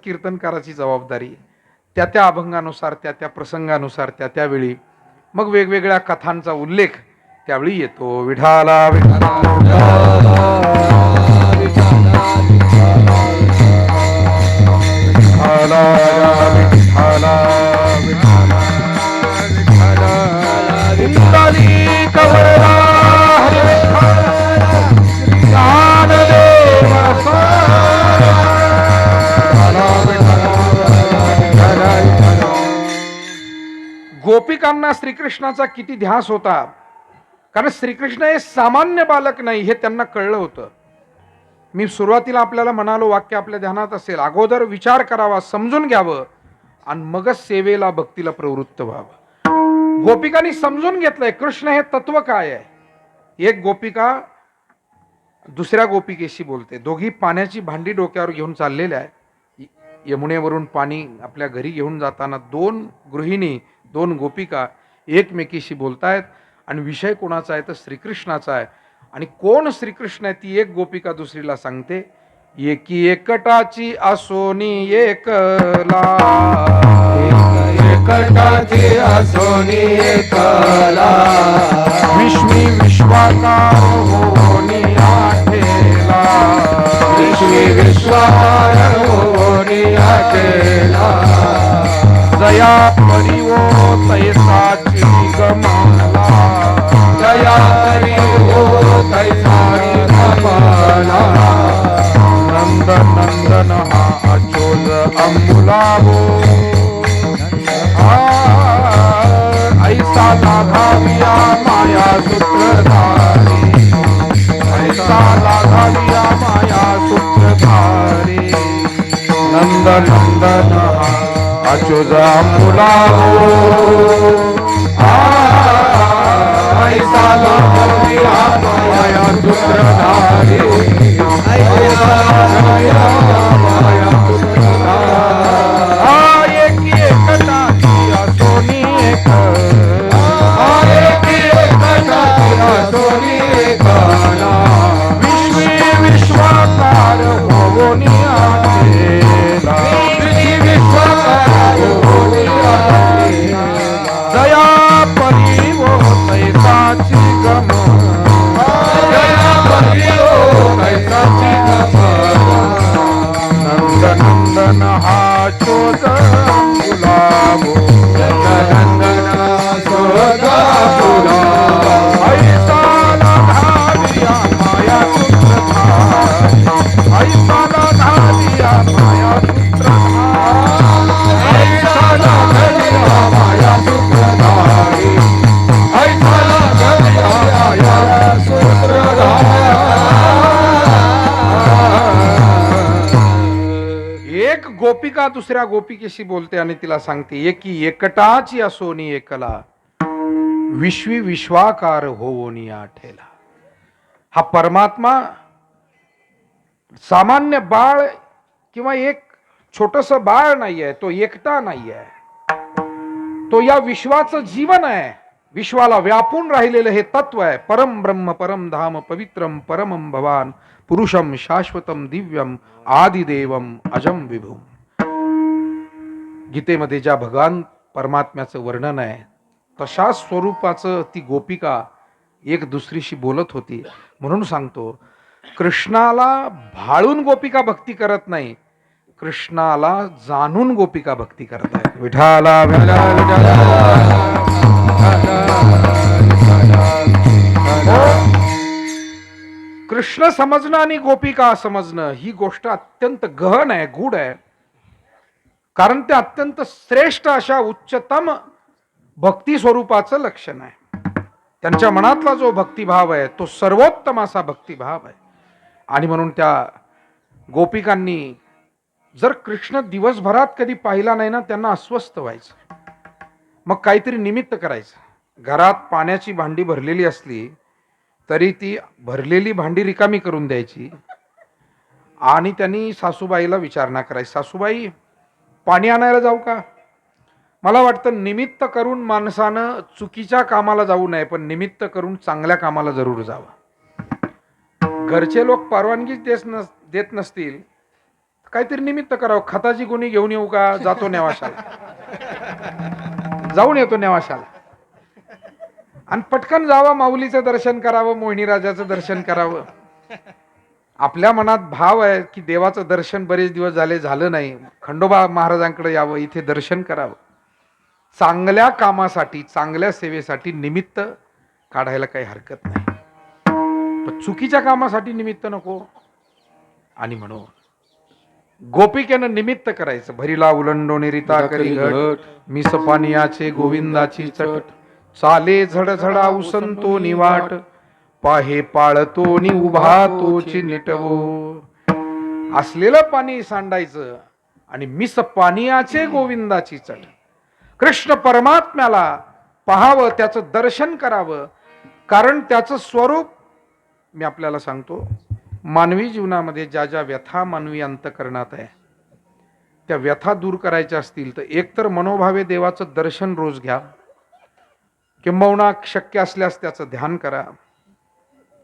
कीर्तनकाराची जबाबदारी. त्या त्या अभंगानुसार, त्या त्या प्रसंगानुसार, त्या त्यावेळी मग वेगवेगळ्या कथांचा उल्लेख त्यावेळी येतो. विठाला विठाला विठाला विठाला विठाला विठाली कवरा हरी विठाला ज्ञानदेव गोपिकांना श्रीकृष्णाचा किती ध्यास होता, कारण श्रीकृष्ण हे सामान्य बालक नाही हे त्यांना कळलं होतं. मी सुरुवातीला आपल्याला म्हणालो, वाक्य आपल्या ध्यानात असेल, अगोदर विचार करावा, समजून घ्यावं आणि मगच सेवेला भक्तीला प्रवृत्त व्हावं. गोपिकांनी समजून घेतलंय कृष्ण हे तत्व काय आहे. एक गोपिका दुसऱ्या गोपिकेशी बोलते. दोघी पाण्याची भांडी डोक्यावर घेऊन चाललेल्या आहे. यमुनेवरून पाणी आपल्या घरी घेऊन जाताना दोन गृहिणी, दोन गोपिका एकमेकीशी बोलतायत आणि विषय कोणाचा आहे तर श्रीकृष्णाचा आहे. आणि कोण श्रीकृष्ण आहे ती एक गोपिका दुसरीला सांगते. एकी एकटाची असोनी एकला, एकटाची असोनी एकला, विश्वी विश्वाकार होनी आठेला, विश्वी विश्वाकार होनी आठेला, जया परिवो तैसाची गमाला, जया तरी हो तैसारी गमाला, नंद नंदन हा अचोल अंबुलावो, ऐसा लाघाविया माया सूत्रधारी, ऐसा लाघाविया माया सूत्रधारी, नंद नंदन हा अचोल अंबुलावो, ऐसा लाघाविया माया सूत्रधारी, ऐसा लाघाविया माया सूत्रधारी, एकी एकटाची असोनी सोनी एकला, विश्वी विश्वाकार होनी आठेला, विश्वाकार होनी आठेला, दया परिवो तैसाची गमाला, जया परियो तैसाची गमाला, नंद नंदन हा चोद गुलाबो, नंदन सोदा फुला, ऐसा लाघाविया माया सूत्रधारी, ऐसा लाघाविया माया सूत्रधारी, ऐसा लाघाविया माया सूत्रधारी, ऐसा लाघाविया माया सूत्रधारी. एक गोपिका दुसऱ्या गोपिकेशी बोलते आणि तिला सांगते, एकी एकटाची असोनी एकला, विश्वी विश्वाकार होवोनी आठेला. हा परमात्मा सामान्य बाळ किंवा एक छोटस बाळ नाहीये, तो एकटा नाहीये, तो या विश्वाचं जीवन आहे. विश्वाला व्यापून राहिलेलं हे तत्व आहे. परम ब्रह्म परम धाम पवित्रम परमम भवान पुरुषम शाश्वतम दिव्यम आदिदेवम अजम विभुम. गीतेमध्ये ज्या भगवान परमात्म्याचं वर्णन आहे तशा स्वरूपाचं ती गोपिका एक दुसरीशी बोलत होती. म्हणून सांगतो, कृष्णाला भाळून गोपिका भक्ती करत नाही, कृष्णाला जाणून गोपिका भक्ती करत आहेत. विठाला कृष्ण समजणं आणि गोपिका समजणं ही गोष्ट अत्यंत गहन आहे, गूढ आहे. कारण ते अत्यंत श्रेष्ठ अशा उच्चतम भक्ती स्वरूपाचं लक्षण आहे. त्यांच्या मनातला जो भक्तिभाव आहे तो सर्वोत्तम असा भक्तिभाव आहे. आणि म्हणून त्या गोपिकांनी जर कृष्ण दिवसभरात कधी पाहिला नाही ना, त्यांना अस्वस्थ व्हायचं. मग काहीतरी निमित्त करायचं. घरात पाण्याची भांडी भरलेली असली तरी ती भरलेली भांडी रिकामी करून द्यायची आणि त्यांनी सासूबाईला विचारणा करायची, सासूबाई पाणी आणायला जाऊ का? मला वाटतं निमित्त करून माणसानं चुकीच्या कामाला जाऊ नये, पण निमित्त करून चांगल्या कामाला जरूर जावं. घरचे लोक परवानगी देत नसतील काहीतरी निमित्त करावं. खताची गुणी घेऊन येऊ का? जातो नेवाशाला, जाऊन येतो नेवाशाला. आणि पटकन जावं, माऊलीचं दर्शन करावं, मोहिनी राजाचं दर्शन करावं. आपल्या मनात भाव आहे की देवाचं दर्शन बरेच दिवस झालं नाही, खंडोबा महाराजांकडे यावं, इथे दर्शन करावं. चांगल्या कामासाठी, चांगल्या सेवेसाठी निमित्त काढायला काही हरकत नाही, पण चुकीच्या कामासाठी निमित्त नको. आणि म्हणून गोपिकेनं निमित्त करायचं. भरीला उलंडोनी रीता करी घट, मिस पानियाचे गोविंदाची चट. चाले झडझडा उसंतो निवाट, पाहे पाळतो नि उभा तोची निटवो. असलेलं पाणी सांडायचं आणि मिस पानियाचे गोविंदाची चट. कृष्ण परमात्म्याला पाहावं, त्याचं दर्शन करावं, कारण त्याचं स्वरूप मी आपल्याला सांगतो. मानवी जीवनामध्ये ज्या ज्या व्यथा मानवी अंतकरणात आहे, त्या व्यथा दूर करायच्या असतील तर एकतर मनोभावे देवाचं दर्शन रोज घ्या, किंबहुना शक्य असल्यास त्याचं ध्यान करा.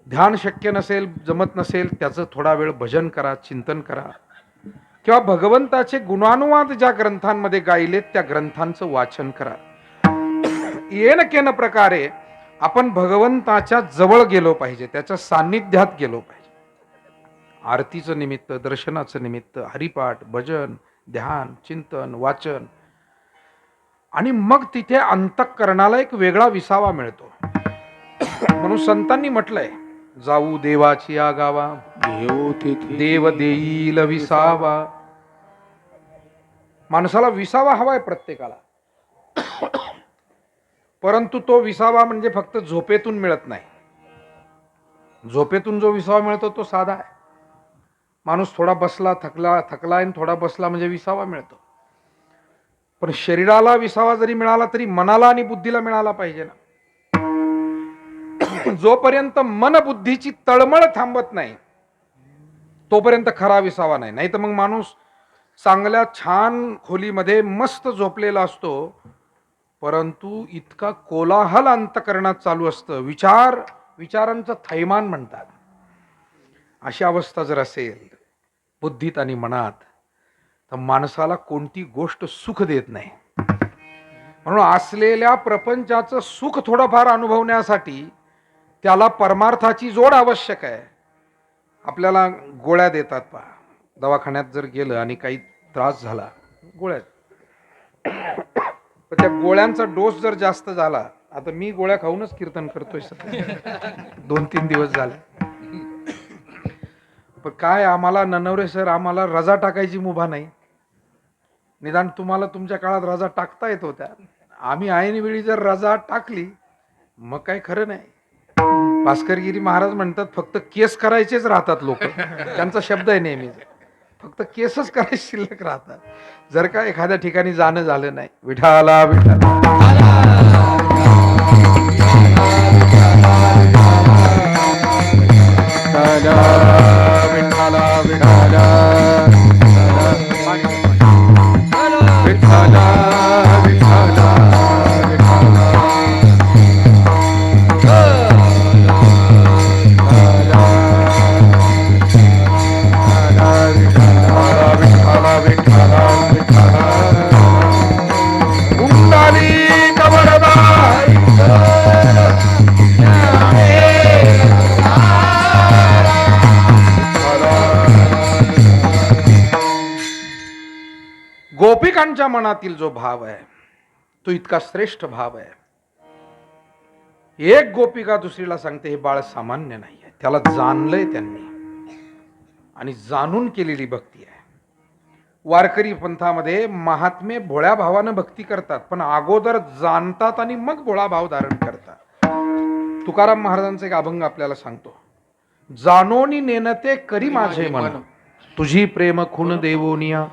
ध्यान शक्य नसेल, जमत नसेल, त्याचं थोडा वेळ भजन करा, चिंतन करा, किंवा भगवंताचे गुणानुवाद ज्या ग्रंथांमध्ये गायलेत त्या ग्रंथांचं वाचन करा. येन केन प्रकारे आपण भगवंताच्या जवळ गेलो पाहिजे, त्याच्या सान्निध्यात गेलो पाहिजे. आरतीचं निमित्त, दर्शनाचं निमित्त, हरिपाठ, भजन, ध्यान, चिंतन, वाचन. आणि मग तिथे अंतःकरणाला एक वेगळा विसावा मिळतो. म्हणून संतांनी म्हटलंय, जाऊ देवाची आगावा, देव देईल विसावा. माणसाला विसावा हवाय प्रत्येकाला, परंतु तो विसावा म्हणजे फक्त झोपेतून मिळत नाही. झोपेतून जो विसावा मिळतो तो साधा आहे. माणूस थोडा बसला, थकला आणि थोडा बसला म्हणजे विसावा मिळतो. पण शरीराला विसावा जरी मिळाला तरी मनाला आणि बुद्धीला मिळाला पाहिजे ना. जोपर्यंत मन बुद्धीची तळमळ थांबत नाही तोपर्यंत खरा विसावा नाही. नाही तर मग माणूस चांगल्या छान खोलीमध्ये मस्त झोपलेला असतो, परंतु इतका कोलाहल अंतकरणात चालू असतं, विचारांचं थैमान म्हणतात. अशी अवस्था जर असेल बुद्धीत आणि मनात, तर माणसाला कोणती गोष्ट सुख देत नाही. म्हणून असलेल्या प्रपंचाचं सुख थोडंफार अनुभवण्यासाठी त्याला परमार्थाची जोड आवश्यक आहे. आपल्याला गोळ्या देतात पहा, दवाखान्यात जर गेलं आणि काही त्रास झाला, गोळ्या, तर त्या गोळ्यांचा डोस जर जास्त झाला, आता मी गोळ्या खाऊनच कीर्तन करतोय सध्या 2-3 दिवस झाले. पण काय आम्हाला ननवरे सर, आम्हाला रजा टाकायची मुभा नाही. निदान तुम्हाला तुमच्या काळात रजा टाकता येत होत्या, आम्ही ऐनवेळी जर रजा टाकली मग काय खरं नाही. भास्करगिरी महाराज म्हणतात, फक्त केस करायचेच राहतात लोक, त्यांचा शब्द आहे नेहमी, फक्त केसच करायचे शिल्लक राहतात. जर का एखाद्या ठिकाणी जाणं झालं नाही, विठाला विठाला गोपिकांच्या मनातील जो भाव आहे तो इतका श्रेष्ठ भाव आहे. एक गोपिका दुसरीला सांगते, हे बाळ सामान्य नाही आहे, त्याला जाणलंय त्यांनी आणि जाणून केलेली भक्ती आहे. वारकरी पंथामध्ये महात्मे भोळ्या भावानं भक्ती करतात, पण अगोदर जाणतात आणि मग भोळा भाव धारण करतात. तुकाराम महाराजांचा एक अभंग आपल्याला सांगतो, जाणोनी नेनते करी माझे मन, तुझी प्रेम खून देवोनिया,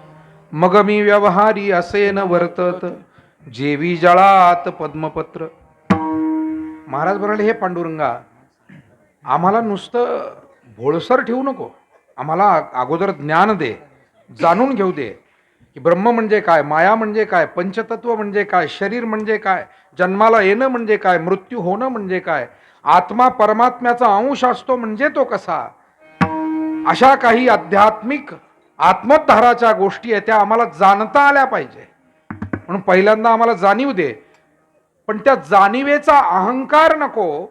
मग मी व्यवहारी असे न वर्तत, जेवी जळात पद्मपत्र. महाराज म्हणाले, हे पांडुरंगा, आम्हाला नुसतं भोळसर ठेवू नको, आम्हाला अगोदर ज्ञान दे, जाणून घेऊ दे की ब्रह्म म्हणजे काय, माया म्हणजे काय, पंचतत्व म्हणजे काय, शरीर म्हणजे काय, जन्माला येणं म्हणजे काय, मृत्यू होणं म्हणजे काय, आत्मा परमात्म्याचा अंश असतो म्हणजे तो कसा. अशा काही आध्यात्मिक आत्मोद्धाराच्या गोष्टी आहेत त्या आम्हाला जाणता आल्या पाहिजे. म्हणून पहिल्यांदा आम्हाला जाणीव दे, पण त्या जाणीवेचा अहंकार नको,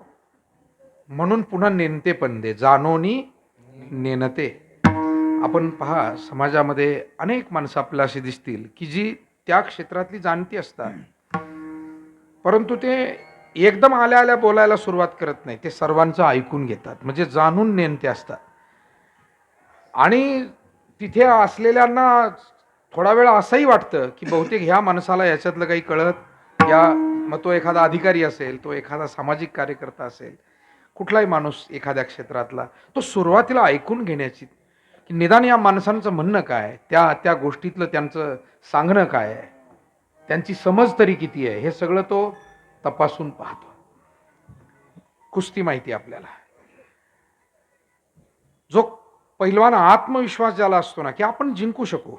म्हणून पुन्हा नेनते पण दे. जानोनी नेनते. आपण पहा, समाजामध्ये अनेक माणसं आपल्याला अशी दिसतील की जी त्या क्षेत्रातली जाणती असतात, परंतु ते एकदम आल्या आल्या बोलायला सुरुवात करत नाही. ते सर्वांचं ऐकून घेतात, म्हणजे जाणून नेणते असतात. आणि तिथे असलेल्यांना थोडा वेळ असंही वाटतं की बहुतेक ह्या माणसाला याच्यातलं काही कळत, या मग तो एखादा अधिकारी असेल, तो एखादा सामाजिक कार्यकर्ता असेल, कुठलाही माणूस एखाद्या क्षेत्रातला, तो सुरुवातीला ऐकून घेण्याची, की निदान या माणसांचं म्हणणं काय, त्या त्या गोष्टीतलं त्यांचं सांगणं काय आहे, त्यांची समज तरी किती आहे, हे सगळं तो तपासून पाहतो. कुस्ती माहिती आपल्याला, जो पैलवान आत्मविश्वास ज्याला असतो ना की आपण जिंकू शकू,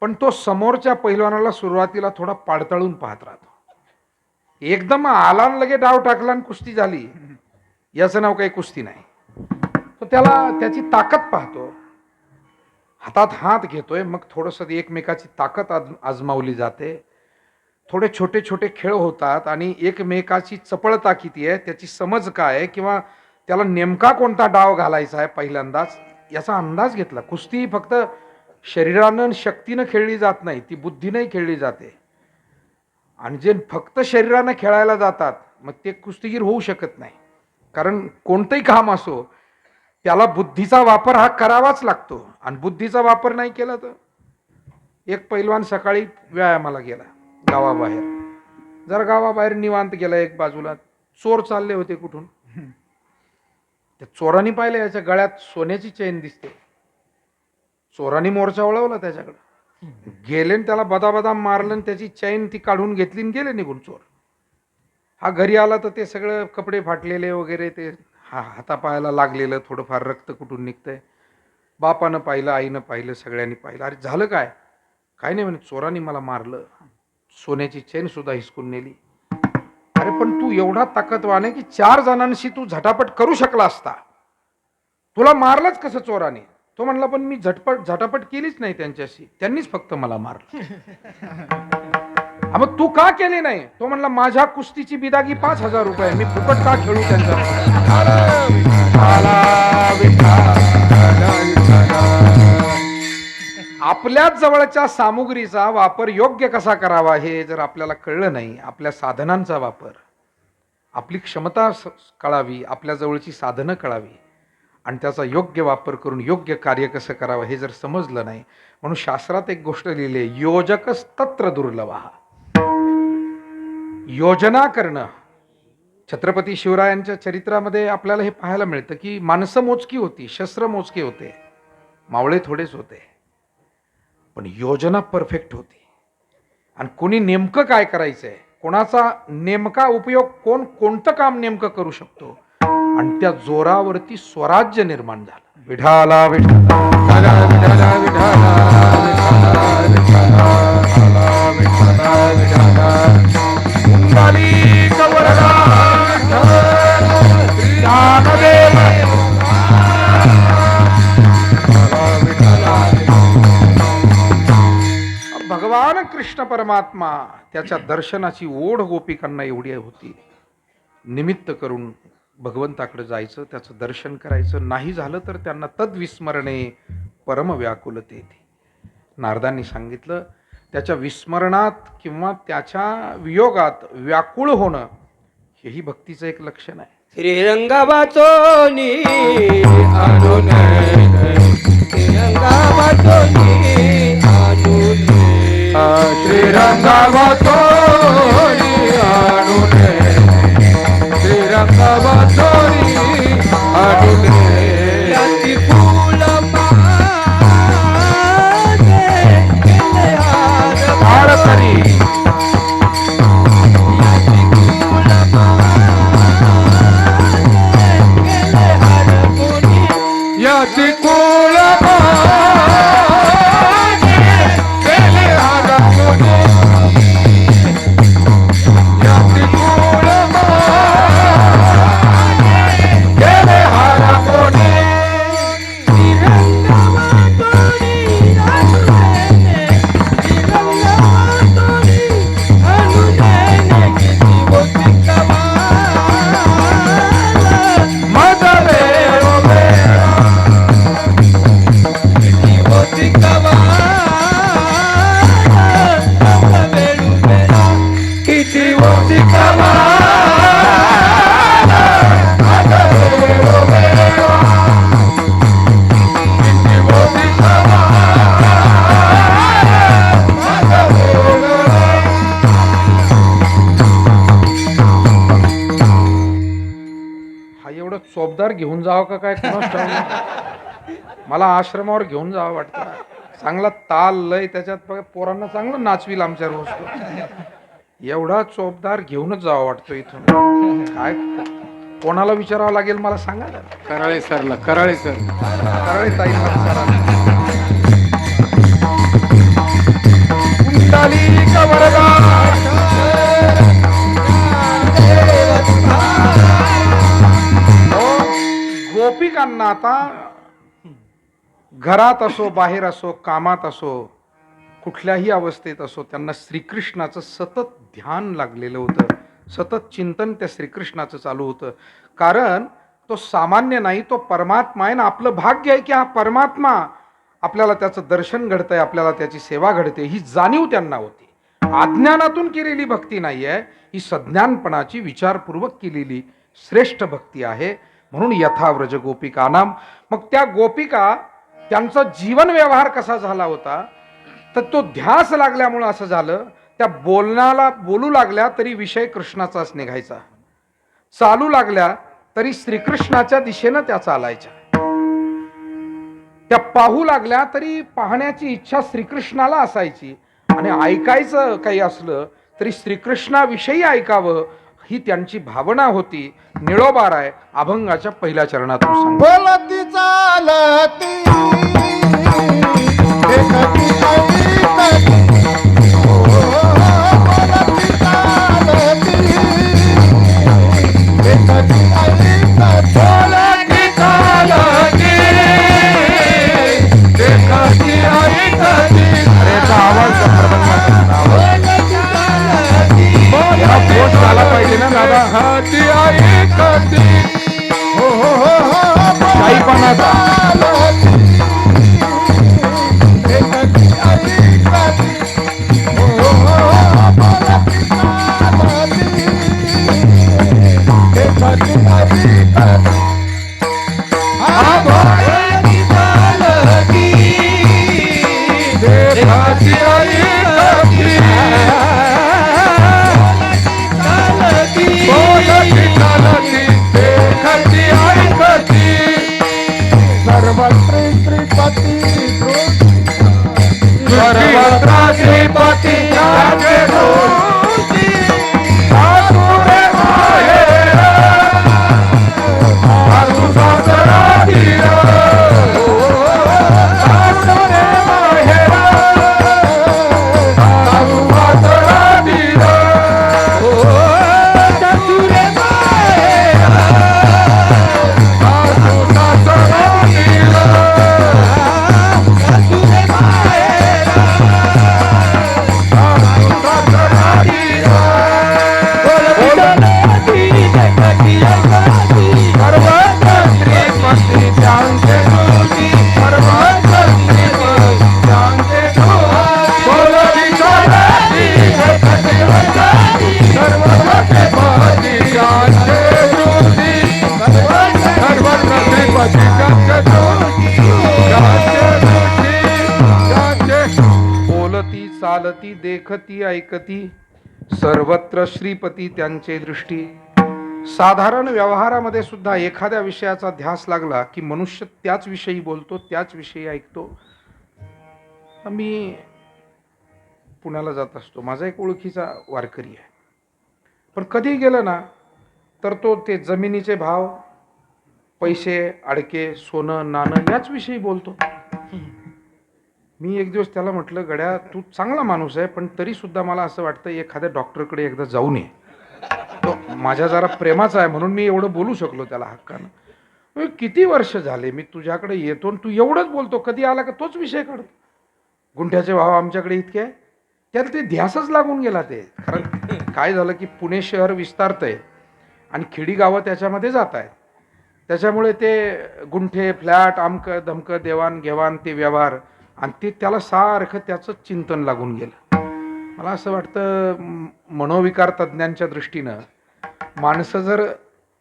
पण तो समोरच्या पैलवानाला सुरुवातीला थोडा पाडताळून पाहत राहतो. एकदम आला न लगे डाव टाकला आणि कुस्ती झाली, याचं नाव काही कुस्ती नाही. तो त्याला त्याची ताकद पाहतो, हातात हात घेतोय, मग थोडंसं एकमेकाची ताकद आजमावली जाते, थोडे छोटे छोटे खेळ होतात आणि एकमेकाची चपळता किती आहे, त्याची समज काय आहे, किंवा त्याला नेमका कोणता डाव घालायचा आहे पहिल्यांदाच याचा अंदाज घेतला. कुस्ती फक्त शरीरानं शक्तीनं खेळली जात नाही, ती बुद्धीनंही खेळली जाते. आणि जे फक्त शरीरानं खेळायला जातात मग ते कुस्तीगीर होऊ शकत नाही, कारण कोणतंही काम असो त्याला बुद्धीचा वापर हा करावाच लागतो. आणि बुद्धीचा वापर नाही केला तर, एक पैलवान सकाळी व्यायामाला गेला गावाबाहेर, जर गावाबाहेर निवांत गेला, एक बाजूला चोर चालले होते कुठून, त्या चोरांनी पाहिलं याच्या गळ्यात सोन्याची चेन दिसते. चोरांनी मोर्चा वळवला त्याच्याकडे, गेले न त्याला बदाबदा मारलं, त्याची चैन ती काढून घेतली आणि गेले निघून चोर. हा घरी आला तर ते सगळं कपडे फाटलेले वगैरे, ते हातापायाला लागलेलं, थोडंफार रक्त कुठून निघतंय. बापानं पाहिलं, आईनं पाहिलं, सगळ्यांनी पाहिलं. अरे झालं काय? काय नाही म्हणे, चोरांनी मला मारलं, सोन्याची चैन सुद्धा हिसकून नेली. अरे पण तू एवढा ताकदवान आहे की 4 जणांशी तू झटापट करू शकला असता, तुला मारलंच कसं चोराने? तो म्हणला, पण मी झटापट केलीच नाही त्यांच्याशी, त्यांनीच फक्त मला मारलं. मग तू का केली नाही? तो म्हणला, माझ्या कुस्तीची बिदागी 5,000 रुपये, मी फुकट का खेळू त्यांच्या? आपल्याच जवळच्या सामुग्रीचा वापर योग्य कसा करावा हे जर आपल्याला कळलं नाही, आपल्या साधनांचा वापर, आपली क्षमता कळावी, आपल्या जवळची साधनं कळावी आणि त्याचा योग्य वापर करून योग्य कार्य कसं करावं हे जर समजलं नाही, म्हणून शास्त्रात एक गोष्ट लिहिली आहे, योजकस्तत्र दुर्लभः. योजना करणं. छत्रपती शिवरायांच्या चरित्रामध्ये आपल्याला हे पाहायला मिळतं की माणसं मोजकी होती, शस्त्र मोजके होते, मावळे थोडेच होते, पण योजना परफेक्ट होती. आणि कोणी नेमकं काय करायचंय, कोणाचा नेमका उपयोग, कोण कोणतं काम नेमकं करू शकतो, आणि त्या जोरावरती स्वराज्य निर्माण झालं. विठाला विठाला विठाला भगवान कृष्ण परमात्मा त्याच्या दर्शनाची ओढ गोपिकांना एवढी होती, निमित्त करून भगवंताकडे जायचं, त्याचं दर्शन करायचं. नाही झालं तर त्यांना तद्विस्मरणे परम व्याकुलते. नारदांनी सांगितलं, त्याच्या विस्मरणात किंवा त्याच्या वियोगात व्याकुळ होणं हेही भक्तीचं एक लक्षण आहे. श्रीरंगा वाचोनी आणून, श्रीरंगा वाचोनी आणून, श्रीरंगा वाचोनी आणून, श्रीरंगा वाचोनी आणून, याची फूल हार तरी याची कुळ चोपदार घेऊन जावं का काय कोणास ठाऊक नाही. मला आश्रमावर घेऊन जावं वाटतं. चांगला ताल लय त्याच्यात बघा, पोरांना चांगलं नाचवील आमच्या रोज तो. एवढा चोपदार घेऊनच जावं वाटतं इथून. काय कोणाला विचारावं लागेल मला सांगा ना. कराळे सरला, कराळे सर. कराळे ताई कुंडली कवरदा गोपिकांना आता घरात असो, बाहेर असो, कामात असो, कुठल्याही अवस्थेत असो, त्यांना श्रीकृष्णाचं सतत ध्यान लागलेलं होतं. सतत चिंतन त्या श्रीकृष्णाचं चालू होतं. कारण तो सामान्य नाही, तो परमात्मा आहे ना. आपलं भाग्य आहे की हा परमात्मा आपल्याला त्याचं दर्शन घडतंय, आपल्याला त्याची सेवा घडते, ही जाणीव त्यांना होती. अज्ञानातून केलेली भक्ती नाही आहे, ही सज्ञानपणाची विचारपूर्वक केलेली श्रेष्ठ भक्ती आहे. म्हणून यथाव्रज गोपिका नाम. मग त्या गोपिका त्यांचा जीवन व्यवहार कसा झाला होता, तर तो ध्यास लागल्यामुळं असं झालं. त्या बोलू लागल्या तरी विषय कृष्णाचाच निघायचा, चालू लागल्या तरी श्रीकृष्णाच्या दिशेनं त्या चालायच्या, त्या पाहू लागल्या तरी पाहण्याची इच्छा श्रीकृष्णाला असायची, आणि ऐकायचं काही असलं तरी श्रीकृष्णाविषयी ऐकावं ही त्यांची भावना होती. निळोबार आहे अभंगाच्या पहिल्या चरणातून सांग. बोलती चालती देखती ऐकती, बोलती चालती देखती ऐकती, बोलती चालती देखती ऐकती. अरे याचा आवाज पोट झाला पाहिजे ना दादा. देखती ऐकती. हो हो हो हो, शाहीपणाचा. देखती ऐकती, हो हो हो, बोलती चालती देखती ऐकती. बोलती चालती देखती ऐकती. बोलती चालती देखती ऐकती. सर्वत्र श्रीपती सर्वत्र श्रीपती त्याचे दोषी. सासुरे माहेर सासू सासरा धीर. सासुरे माहेर सासू सासरा धीर. सासुरे माहेर सासू सासरा धीर. सासुरे माहेर सासू सासरा धीर. बोलती देखती ऐकती. सर्वत्र श्रीपती त्यांचे दोषी. सर्वत्र श्रीपती त्यांचे दोषी. बोलती चालती देखती ऐकती. सर्वत्र श्रीपती त्यांचे दोषी. सर्वत्र श्रीपती त्यांचे दोषी. त्यांचे दोषी. त्यांचे बोलती चालती देखती ऐकती, सर्वत्र श्रीपती त्यांचे दृष्टी. साधारण व्यवहारामध्ये सुद्धा एखाद्या विषयाचा ध्यास लागला की मनुष्य त्याच विषयी बोलतो, त्याच विषयी ऐकतो. मी पुण्याला जात असतो, माझा एक ओळखीचा वारकरी आहे, पण कधी गेलं ना तर तो ते जमिनीचे भाव, पैसे, अडके, सोनं नाणं याच विषयी बोलतो. मी एक दिवस त्याला म्हटलं, गड्या तू चांगला माणूस आहे, पण तरी सुद्धा मला असं वाटतं एखाद्या डॉक्टरकडे एकदा जाऊन ये. तो माझ्या जरा प्रेमाचा आहे म्हणून मी एवढं बोलू शकलो त्याला हक्कानं. किती वर्ष झाले मी तुझ्याकडे येतो आणि तू एवढंच बोलतो, कधी आला का तोच विषय काढतो. गुंठ्याचे भाव आमच्याकडे इतके आहे, त्याला ते ध्यासच लागून गेला. ते कारण काय झालं की पुणे शहर विस्तारतंय आणि खेडी गावं त्याच्यामध्ये जात आहेत, त्याच्यामुळे ते गुंठे, फ्लॅट, आमकं धमकं, देवाण घेवाण, ते व्यवहार, आणि ते त्याला सारखं त्याचं चिंतन लागून गेलं. मला असं वाटतं मनोविकार तज्ज्ञांच्या दृष्टीनं माणसं जर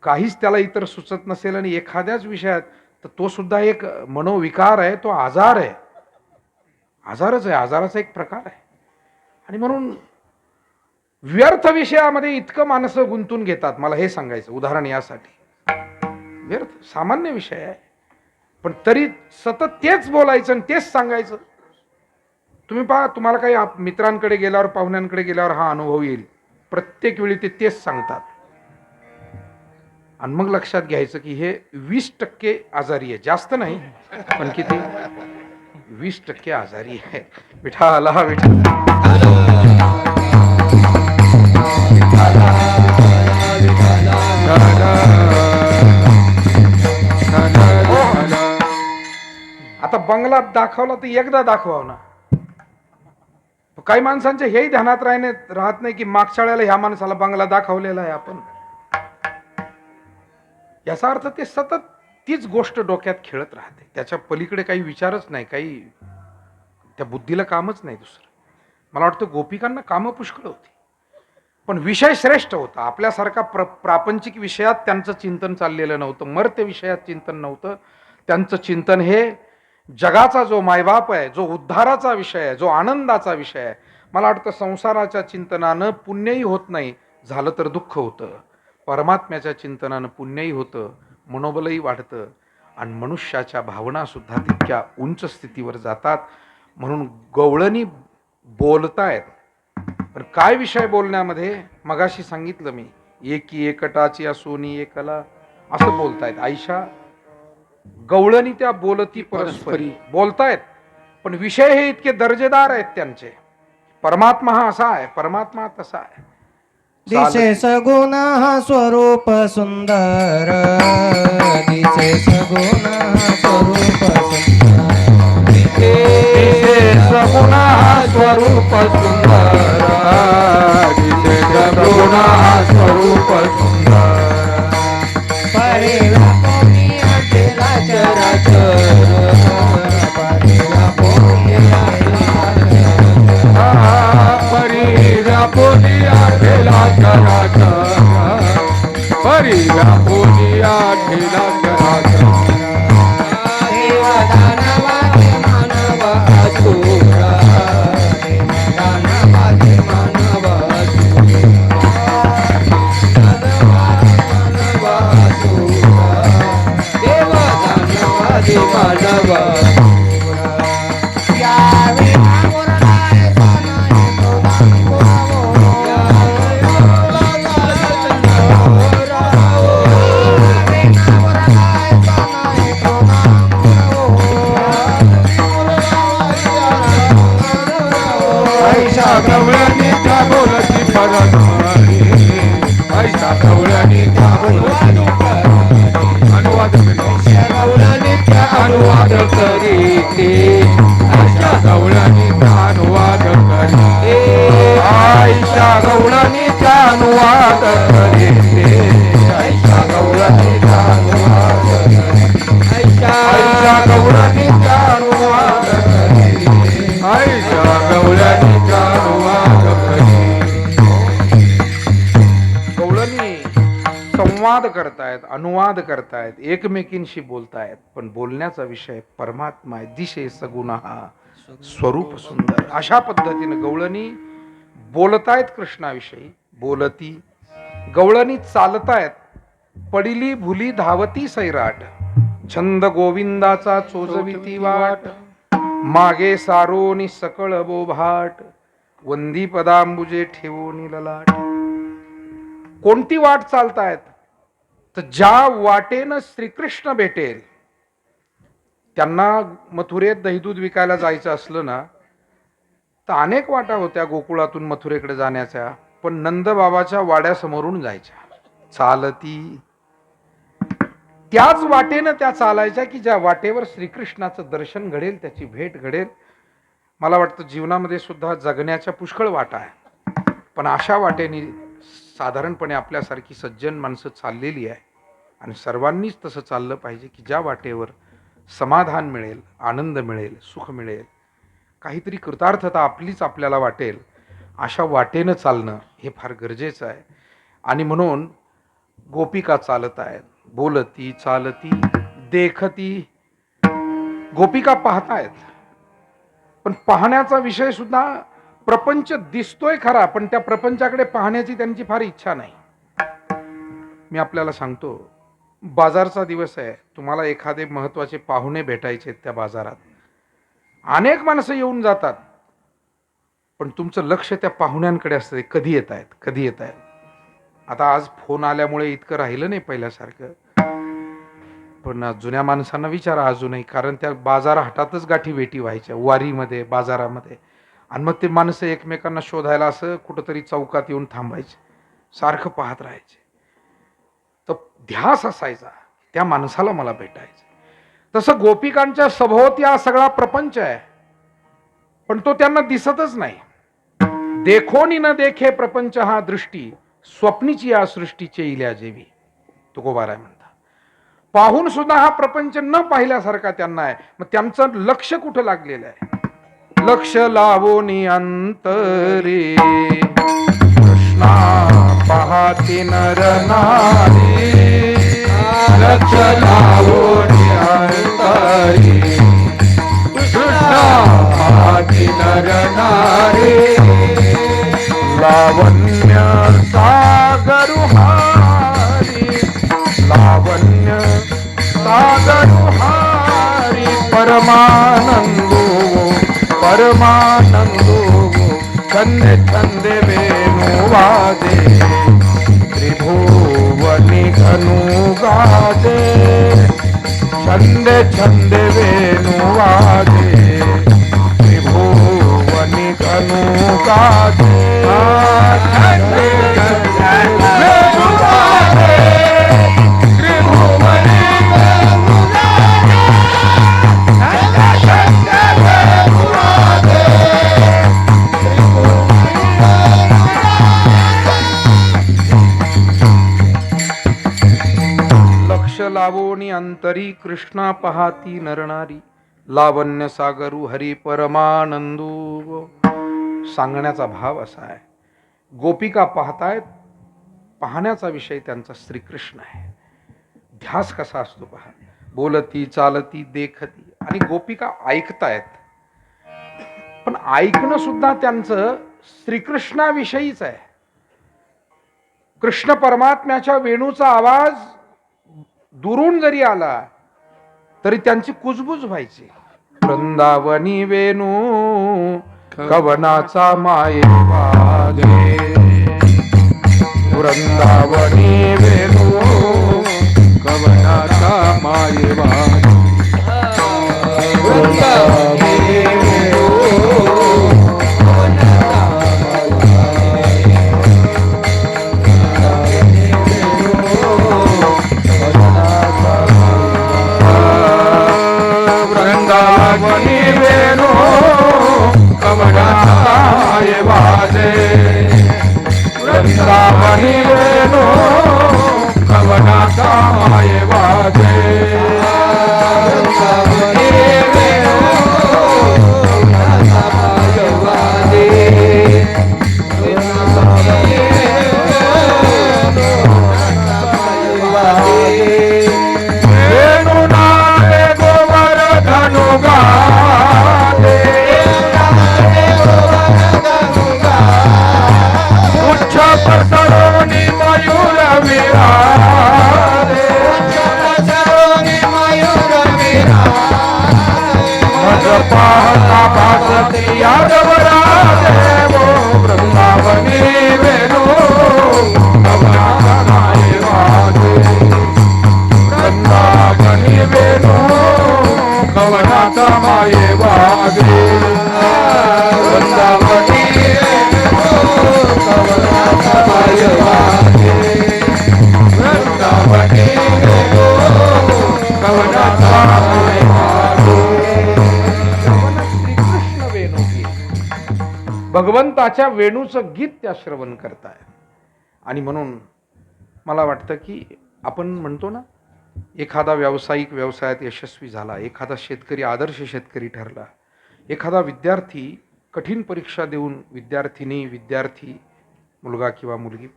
काहीच त्याला इतर सुचत नसेल आणि एखाद्याच विषयात, तर तो सुद्धा एक मनोविकार आहे, तो आजार आहे, आजारच आहे, आजाराचा एक प्रकार आहे. आणि म्हणून व्यर्थ विषयामध्ये इतकं माणसं गुंतून घेतात. मला हे सांगायचं उदाहरण यासाठी, व्यर्थ सामान्य विषय आहे. पण तरी सतत तेच बोलायचं आणि तेच सांगायचं. तुम्ही पहा, तुम्हाला काही मित्रांकडे गेल्यावर, पाहुण्यांकडे गेल्यावर हा अनुभव येईल. प्रत्येक वेळी ते तेच सांगतात आणि मग लक्षात घ्यायचं की हे 20% आजारी आहे, जास्त नाही पण किती, 20% आजारी आहे. विठाला विठ्ठल. आता बंगला दाखवला तर एकदा दाखवाव ना. काही माणसांच्या हेही ध्यानात राहत नाही की मागच्या वेळेला ह्या माणसाला बंगला दाखवलेला आहे आपण. याचा अर्थ ते सतत तीच गोष्ट डोक्यात खेळत राहते, त्याच्या पलीकडे काही विचारच नाही, काही त्या बुद्धीला कामच नाही दुसरं. मला वाटतं गोपिकांना कामं पुष्कळ होती, पण विषय श्रेष्ठ होता. आपल्यासारखा प्रापंचिक विषयात त्यांचं चिंतन चाललेलं नव्हतं, मर्त्य विषयात चिंतन नव्हतं. त्यांचं चिंतन हे जगाचा जो मायबाप आहे, जो उद्धाराचा विषय आहे, जो आनंदाचा विषय आहे. मला वाटतं संसाराच्या चिंतनानं पुण्यही होत नाही, झालं तर दुःख होतं. परमात्म्याच्या चिंतनानं पुण्यही होतं, मनोबलही वाढतं आणि मनुष्याच्या भावना सुद्धा तितक्या उंच स्थितीवर जातात. म्हणून गवळणी बोलतायत, पण काय विषय बोलण्यामध्ये, मगाशी सांगितलं मी, एकी एकटाची असोनी एकला असं बोलतायत. आयशा गवळणी त्या बोलती परस्परी बोलतायत, पण विषय हे इतके दर्जेदार आहेत त्यांचे. परमात्मा हा असा आहे, परमात्मा तसा आहे. दिसे सगुण स्वरूप सुंदर, दिसे सगुण स्वरूप सुंदर, दिसे सगुण स्वरूप सुंदर, दिसे सगुण स्वरूप सुंदर, परिव्यापोनी अखिला चराचर, परिव्यापोनी परिव्यापोनी अखिला चराचर, परिव्यापोनी अखिला चराचर, देवदानवादी मानव असुरा, देवदानवादी मानव देवदानवादी मानव यावे नागोरलाय सोनाय प्रदान पुरावो, यावे नागोरलाय सोनाय प्रदान पुरावो, ऐशा गवळणी त्या बोलती परस्परी, ऐशा गवळणी त्या बोलती अनुवाद करी, गवळणी त्या अनुवाद करी, ऐशा गवळणी त्या अनुवाद करी, ऐशा गवळणी त्या अनुवाद करी, ऐशा गवळणी त्या अनुवाद करी, ऐशा गवळणी त्या अनुवाद करी, ऐशा गवळणी त्या अनुवाद करी. गवळणी संवाद करतायत, अनुवाद करतायत, एकमेकींशी बोलतायत, पण बोलण्याचा विषय परमात्मा आहे. दिशे सगुण स्वरूप सुंदर. अशा पद्धतीने गवळणी बोलतायत कृष्णाविषयी, बोलती गवळणी चालतायत, पडिली भुली धावती सैराट, छंद गोविंदाचा चोजविती वाट, मागे सारोनी सकळ बोभाट, वंदी पदांबुजे ठेवोनी ललाट. कोणती वाट चालतायत, तर ज्या वाटेनं श्रीकृष्ण भेटेल. त्यांना मथुरेत दहीदूध विकायला जायचं असलं ना, तर अनेक वाटा होत्या गोकुळातून मथुरेकडे जाण्याच्या, पण नंदबाबाच्या वाड्यासमोरून जायच्या चालती. त्याच वाटेनं त्या चालायच्या की ज्या वाटेवर श्रीकृष्णाचं दर्शन घडेल, त्याची भेट घडेल. मला वाटतं जीवनामध्ये सुद्धा जगण्याच्या पुष्कळ वाटा आहे, पण अशा वाटेने साधारणपणे आपल्यासारखी सज्जन माणसं चाललेली आहे. आणि सर्वांनीच तसं चाललं पाहिजे की ज्या वाटेवर समाधान मिळेल, आनंद मिळेल, सुख मिळेल, काहीतरी कृतार्थता आपलीच आपल्याला वाटेल, अशा वाटेनं चालणं हे फार गरजेचं आहे. आणि म्हणून गोपिका चालत आहेत, बोलती चालती देखती. गोपिका पाहतायत, पण पाहण्याचा विषय सुद्धा प्रपंच दिसतोय खरा, पण त्या प्रपंचाकडे पाहण्याची त्यांची फार इच्छा नाही. मी आपल्याला सांगतो, बाजारचा दिवस आहे, तुम्हाला एखादे महत्वाचे पाहुणे भेटायचे आहेत त्या बाजारात. अनेक माणसं येऊन जातात, पण तुमचं लक्ष त्या पाहुण्यांकडे असतं, कधी येत आहेत, कधी येत आहेत. आता आज फोन आल्यामुळे इतकं राहिलं नाही पहिल्यासारखं, पण जुन्या माणसांना विचारा अजूनही, कारण त्या बाजार हाटातच गाठी भेटी व्हायच्या, वारीमध्ये, बाजारामध्ये. आणि मग ते माणसं एकमेकांना शोधायला असं कुठंतरी चौकात येऊन थांबायचे, सारखं पाहत राहायचे. तर ध्यास असायचा, त्या माणसाला मला भेटायचं. तसं गोपिकांच्या सभोवती हा सगळा प्रपंच आहे, पण तो त्यांना दिसतच नाही. देखोनी न देखे प्रपंच हा दृष्टी, स्वप्नीची या सृष्टीचे इल्या जेवी, तुकोबाराय म्हणता. पाहून सुद्धा हा प्रपंच न पाहिल्यासारखा त्यांना आहे. मग त्यांचं लक्ष कुठं लागलेलं आहे? लक्ष लावोनी अंतरे कृष्णा पाहती नर नारी, लक्ष लावून अंतरी कृष्णा पाहती नर नारी, लावण्य सागरुहारी, लावण्य सागरुहारी, परमानंदो परमानंदो, छंदे छंदे वेणु वादे, त्रिभुवनि घनु गादे, छंदे छंदे वेणु वादे, त्रिभुवनि घनु गादे, छंदे छंदे वेणु वादे, त्रिभुवनि घनु गादे, छंदे छंदे वेणु वादे, लक्ष लावोनी अंतरी कृष्णा पहाती नरनारी, लावण्य सागरू हरी परमानंदू. सांगण्याचा भाव असा आहे, गोपिका पाहतायत, पाहण्याचा विषय त्यांचा श्रीकृष्ण आहे. ध्यास कसा असतो पहा, बोलती चालती देखती, आणि गोपिका ऐकतायत, पण ऐकणं सुद्धा त्यांचं श्रीकृष्णाविषयीच आहे. कृष्ण परमात्म्याच्या वेणूचा आवाज दुरून जरी आला तरी त्यांची कुजबुज व्हायची. वृंदावनी वेणू कवनाचा माये वाजे, वृंदावनी वेणू कवनाचा मायवा, वृंदावनी वेणू वृंदावनी वेणू कवनाचा मायवाजे, वृंदावनी वेणू कवनाचा मायवाजे, वृंदावनी वेणू कवनाचा मायवाजे, वृंदावनी वेणू कवनाचा मायवाजे, वेणू नादे गोवर्धनु गादे, उच्च पसरोनी मयूर विराजे, मज पाहता भासती यादवराजे, वो वृंदावनी वेणू कवनाचा मायवाजे, वृंदावनी वेणू कवनाचा मायवाजे, वृंदावनी वेणू कवनाचा मायवाजे, वृंदावनी वेणू कवनाचा मायवाजे. श्रीकृष्ण वेणू गीत, भगवंताच्या वेणूचं गीत त्या श्रवण करताय. आणि म्हणून मला वाटतं की आपण म्हणतो ना, एखादा व्यावसायिक व्यवसायात यशस्वी झाला, एखादा शेतकरी आदर्श शेतकरी ठरला, एखादा विद्यार्थी कठीण परीक्षा देऊन विद्यार्थी मुलगा किंवा मुलगी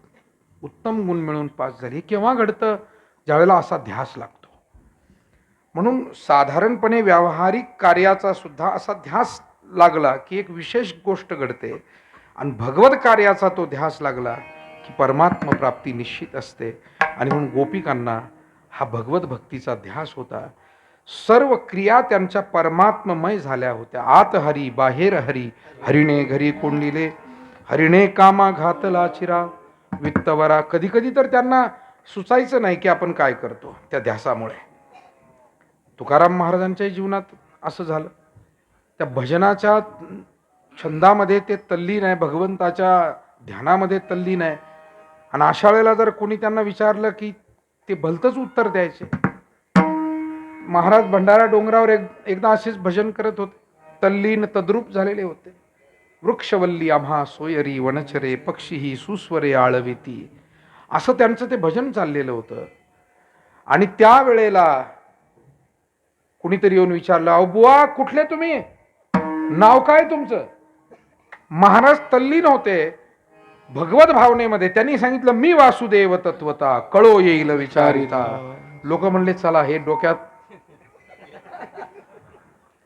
उत्तम गुण मिळवून पास झाली, केव्हा घडतं? ज्यावेळेला असा ध्यास लागतो. म्हणून साधारणपणे व्यावहारिक कार्याचा सुद्धा असा ध्यास लागला की एक विशेष गोष्ट घडते, आणि भगवत कार्याचा तो ध्यास लागला की परमात्मा प्राप्ती निश्चित असते. आणि म्हणून गोपिकांना हा भगवत भक्तीचा ध्यास होता. सर्व क्रिया त्यांच्या परमात्ममय झाल्या होत्या. आत हरी बाहेर हरी, हरिणे घरी कोंडिले, हरिणे कामा घातला चिरा वित्तवरा. कधी कधी तर त्यांना सुचायचं नाही की आपण काय करतो त्या ध्यासामुळे. तुकाराम महाराजांच्याही जीवनात असं झालं. त्या भजनाच्या छंदामध्ये ते तल्लीन आहे, भगवंताच्या ध्यानामध्ये तल्लीन आहे. आणि अशा वेळेला जर कोणी त्यांना विचारलं की ते भलतंच उत्तर द्यायचे. महाराज भंडारा डोंगरावर एकदा असेच भजन करत होते. तल्लीन तद्रूप झालेले होते. वृक्षवल्ली आम्हा सोयरी वनचरे पक्षी सुस्वरे आळविती, असं त्यांचं ते भजन चाललेलं होतं. आणि त्या वेळेला कुणीतरी येऊन विचारलं, अहो बुवा कुठले तुम्ही, नाव काय तुमचं? महाराज तल्लीन होते भगवत भावनेमध्ये. त्यांनी सांगितलं, मी वासुदेव तत्वता कळो येईल विचारिता. लोक म्हणले, चला हे डोक्यात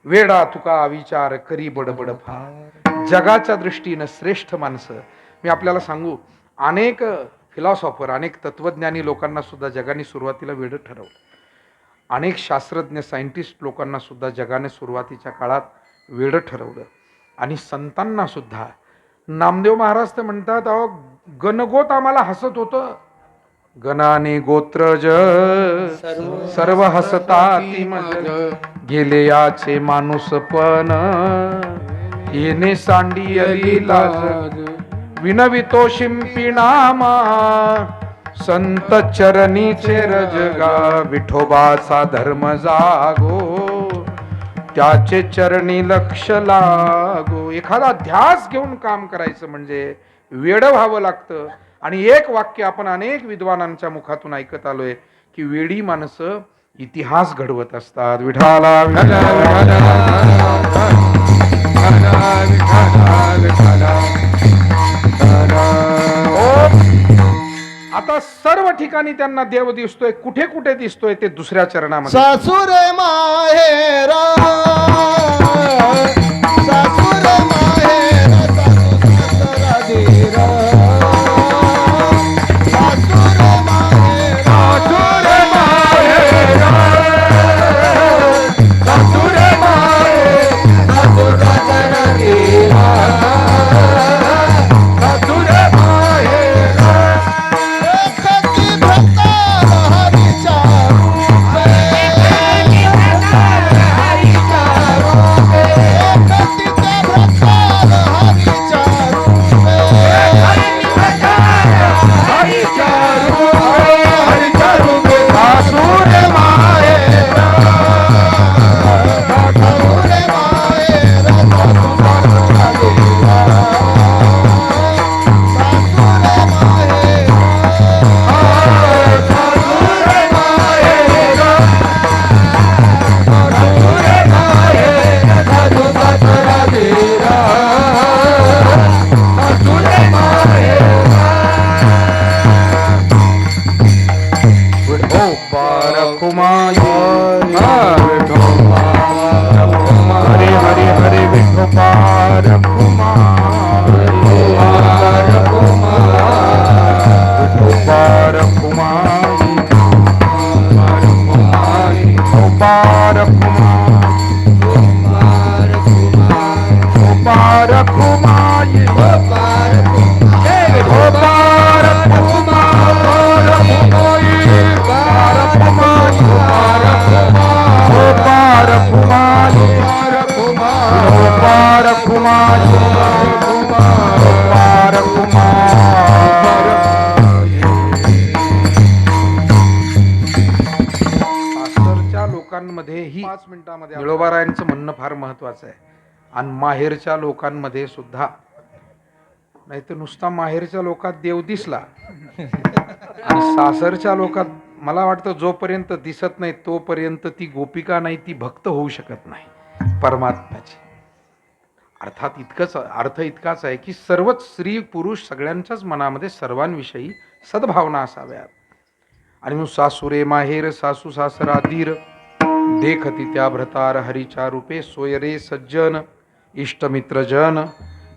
वेडा तुका विचार करी बडबड फार. जगाच्या दृष्टीनं श्रेष्ठ माणसं. मी आपल्याला सांगू, अनेक फिलॉसॉफर, अनेक तत्वज्ञानी लोकांना सुद्धा जगाने सुरुवातीला वेड ठरवलं. अनेक शास्त्रज्ञ सायंटिस्ट लोकांना सुद्धा जगाने सुरुवातीच्या काळात वेड ठरवलं. आणि संतांना सुद्धा. नामदेव महाराज ते म्हणतात, अहो गणगोत आम्हाला हसत होतं. गणाने गोत्रज सर्व हसताती मज, गेले याचे माणूस पण येणे सांडियली लाज. विनवितो शिंपिणामा संत चरणीचे रजगा, विठोबाचा धर्म जागो त्याचे चरणी लक्ष लागो. एखादा ध्यास घेऊन काम करायचं म्हणजे वेड व्हावं लागतं. आणि एक वाक्य आपण अनेक विद्वानांच्या मुखातून ऐकत आलोय की वेडी माणसं इतिहास घडवत असतात. विठाला आता सर्व ठिकाणी त्यांना देव दिसतोय. कुठे कुठे दिसतोय ते दुसऱ्या चरणामध्ये. सासुर माहेरा, सासुर माहेरा, सासरा धीरा. सासुर माहेरा, सासुर माहेरा, सासरा धीरा. लोकांमध्येही 5 मिनिटांमध्ये निळोबारायांचं म्हणणं फार महत्वाचं आहे. आणि माहेरच्या लोकांमध्ये सुद्धा. नाही तर नुसता माहेरच्या लोकात देव दिसला आणि सासरच्या लोकात मला वाटतं जोपर्यंत दिसत नाही तोपर्यंत ती गोपिका नाही, ती भक्त होऊ शकत नाही परमात्म्याची. अर्थात अर्थ इतकाच आहे की सर्वच स्त्री पुरुष सगळ्यांच्याच मनामध्ये सर्वांविषयी सद्भावना असाव्यात. आणि मग सासुरे माहेर सासू सासरा धीर, देखती त्या भ्रतार हरीच्या रूपे. सोयरे सज्जन इष्टमित्र जन,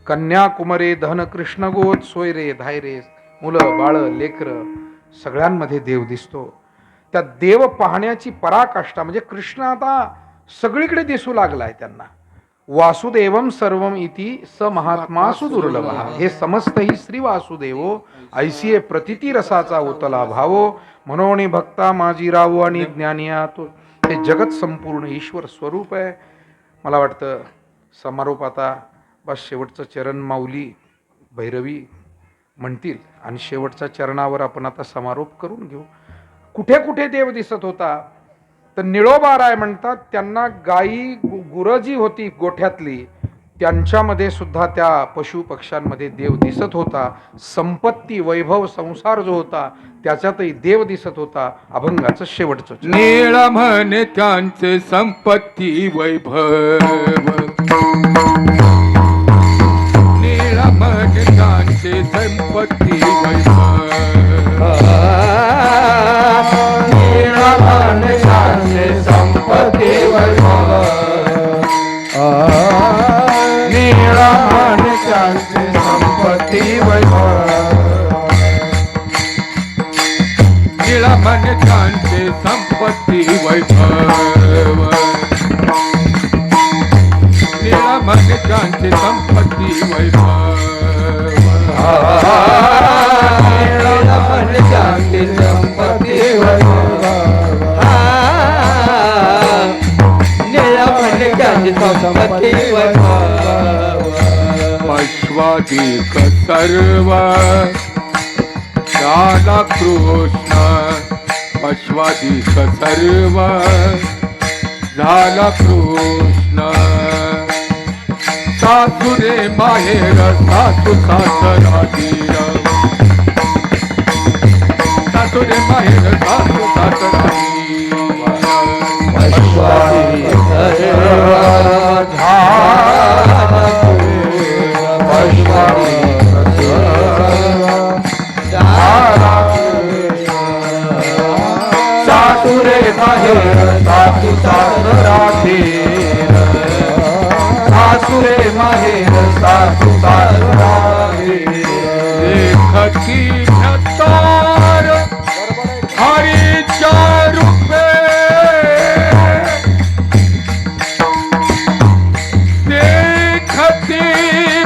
कन्याकुमरे धन कृष्ण गोत. सोयरे धायरे मुलं बाळ लेकर सगळ्यांमध्ये देव दिसतो. त्या देव पाहण्याची पराकाष्ठा म्हणजे कृष्ण आता सगळीकडे दिसू लागलाय त्यांना. वासुदेवम सर्वम इति स महात्मा सुदुर्लभ. हे समस्त ही श्री वासुदेवो ऐसिये प्रतिती रसाचा उतला भावो म्हणून भक्ता माझी रावो आणि ज्ञानिया तो. हे जगत संपूर्ण ईश्वर स्वरूप आहे. मला वाटतं समारोप आता बस शेवटचं चरण माऊली भैरवी म्हणतील आणि शेवटच्या चरणावर आपण आता समारोप करून घेऊ. कुठे कुठे देव दिसत होता तर निळोबाराय म्हणतात त्यांना गायी गुरं जी होती गोठ्यातली त्यांच्यामध्ये सुद्धा त्या पशु पक्ष्यांमध्ये देव दिसत होता. संपत्ती वैभव संसार जो होता त्याच्यातही देव दिसत होता. अभंगाचं शेवटचं चरण. नीळ म्हणे त्यांचे संपत्ती वैभव, नीळ म्हणे त्यांचे संपत्ती वैभव, नीळमण त्यांचे संपत्ती वैभव, नीळमण त्यांचे संपत्ती वैभव, नीळ म्हणे त्यांचे संपत्ती वैभव, नीळ म्हणे त्यांचे संपत्ती वैभव, नीळमण त्यांचे संपत्ती वैभव, नीळमण त्यांचे संपत्ती वैभव, पश्वादिक सर्व झाला कृष्ण, पश्वादिक सर्व झाला कृष्ण, सासुरे माहेर सासू सासरा धीर, सासुरे माहेर सासू सासरा धीर, पश्वादी सर्व झाला पश्वादी सासुरे माहेर सासू सासरा धीर, सासुरे माहेर सासू सासरा धीर, देखती भ्रतार हरीच्या रूपे, देखती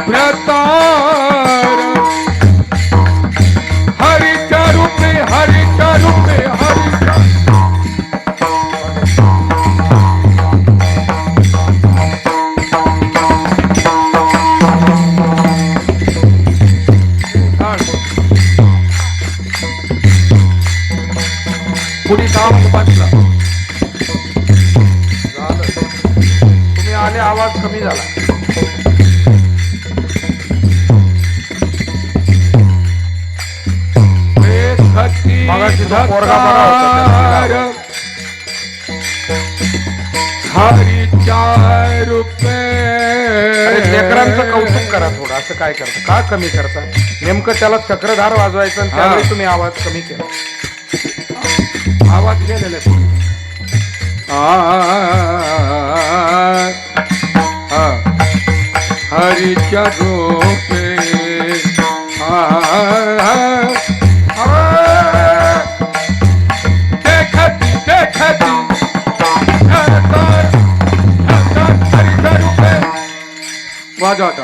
भ्रतार हरीच्या रूपे, हरीच्या रूपे, हरीच्या पुढे काम वाचला तुम्ही आले आवाज कमी झाला. देखती मगाशी जो पोरगा बरा होता भ्रतार हरीच्या रूपे. अरे लेकरांचं कौतुक करा थोडं. असं काय करता का कमी करता. नेमकं त्याला चक्रधार वाजवायचं आणि त्यावेळी तुम्ही आवाज कमी केला. आवाज गेलेला आहे. हरीच्या गोपे देखती देखती हरीच्या रूपे. वाजवा आता.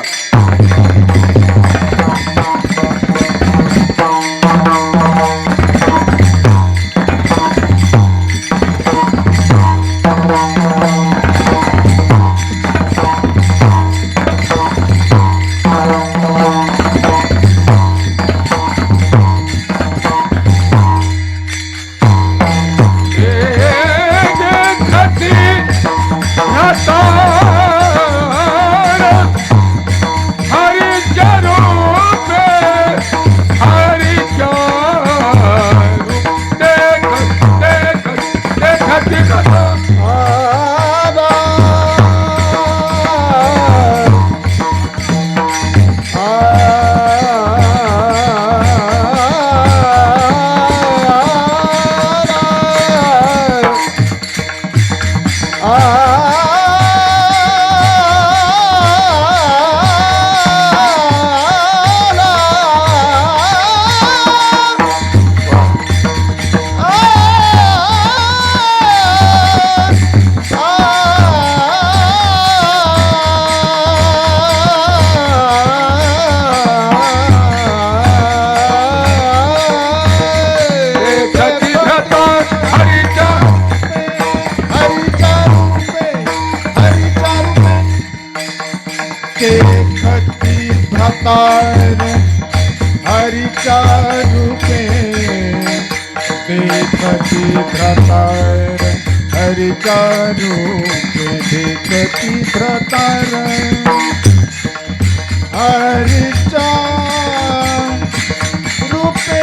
प्रकार हरिचा रूपे देखती प्रकार हरिचा रूपे देखती प्रकार हरिचा रूपे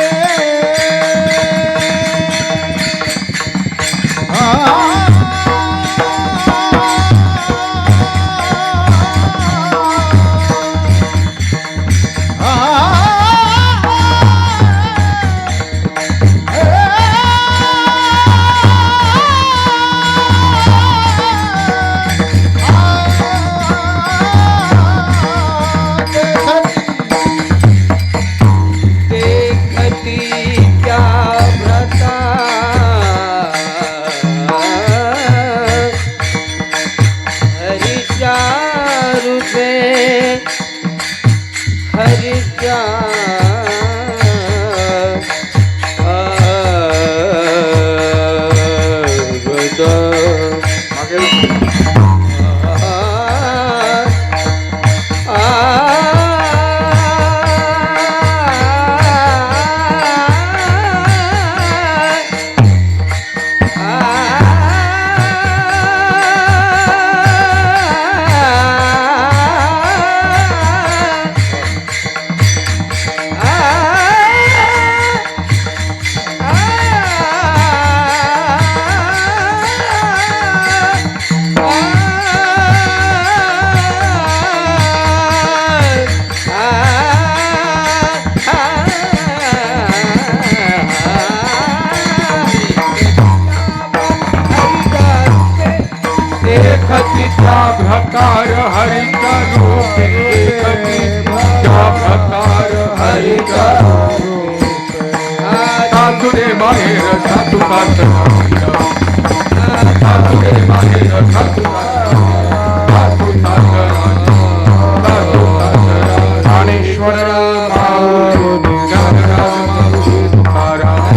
देखती क्या व्रता हरिचा रूपे हरिचा देखती क्या प्रकार हरिचा रूपे देखती क्या प्रकार हरिचा साधुरे माहेर साधु साधुरे माहेर साधु ज्ञानेश्वर माऊली ज्ञानराज माऊली तुकाराम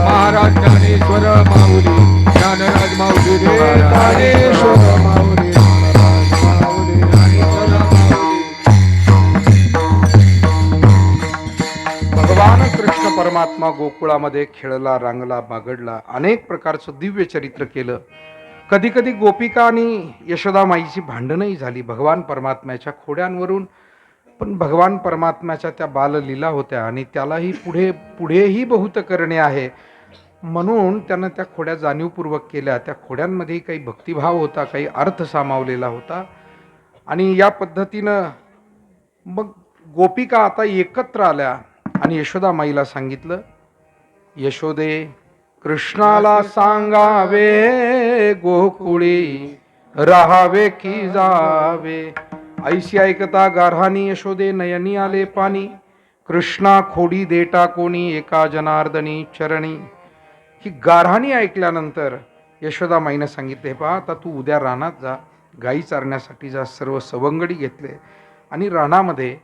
महाराज ज्ञानेश्वर माऊली ज्ञानराज माऊली ज्ञानेश्वर माऊली ज्ञानेश्वर माऊली. भगवान कृष्ण परमात्मा गोकुळामध्ये खेळला, रांगला, बागडला, अनेक प्रकारचं दिव्य चरित्र केलं. कधी कधी गोपिका आणि यशोदामाईची भांडणही झाली भगवान परमात्म्याच्या खोड्यांवरून. पण भगवान परमात्म्याच्या त्या बाललीला होत्या आणि त्यालाही पुढेही बहुत करणे आहे म्हणून त्यानं त्या खोड्या जाणीवपूर्वक केल्या. त्या खोड्यांमध्ये काही भक्तिभाव होता, काही अर्थ सामावलेला होता. आणि या पद्धतीनं मग गोपिका आता एकत्र आल्या आणि यशोदामाईला सांगितलं, यशोदे कृष्णाला सांगावे गोकुळी राहावे की जावे. ऐशी ऐकता गार्हाणी यशोदे नयनी आले पाणी. कृष्णा खोडी देटा कोणी एका जनार्दनी चरणी. ही गार्हाणी ऐकल्यानंतर यशोदामाईनं सांगितले, पहा आता तू उद्या रानात जा, गायी चारण्यासाठी जा. सर्व सवंगडी घेतले आणि रानामध्ये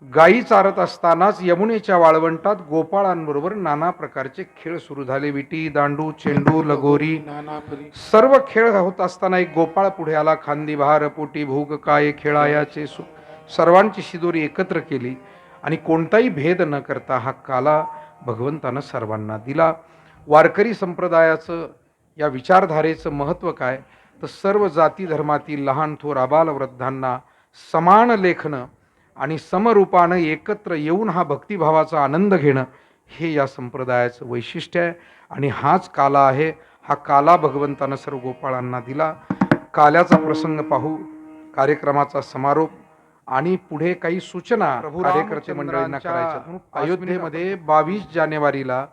गायी चारत असतानाच यमुनेच्या वाळवंटात गोपाळांबरोबर नाना प्रकारचे खेळ सुरू झाले. विटी, दांडू, चेंडू, लगोरी, सर्व खेळ होत असताना एक गोपाळ पुढे आला. खांदी भार पोटी भूक काय खेळायाचे सर्वांची शिदोरी एकत्र केली आणि कोणताही भेद न करता हा काला भगवंतानं सर्वांना दिला. वारकरी संप्रदायाचं या विचारधारेचं महत्त्व काय, तर सर्व जाती धर्मातील लहान थोर आबाल वृद्धांना समान लेखनं आणि समरूपानं एकत्र येऊन हा भक्तिभावाचा आनंद घेणं हे या संप्रदायाचं वैशिष्ट्य आहे. आणि हाच काला आहे. हा काला भगवंतानं सर्व गोपाळांना दिला. काल्याचा प्रसंग पाहू, कार्यक्रमाचा समारोप आणि पुढे काही सूचना कार्यकर्ते मंडळींना करायच्या. अयोध्येमध्ये 22 जानेवारीला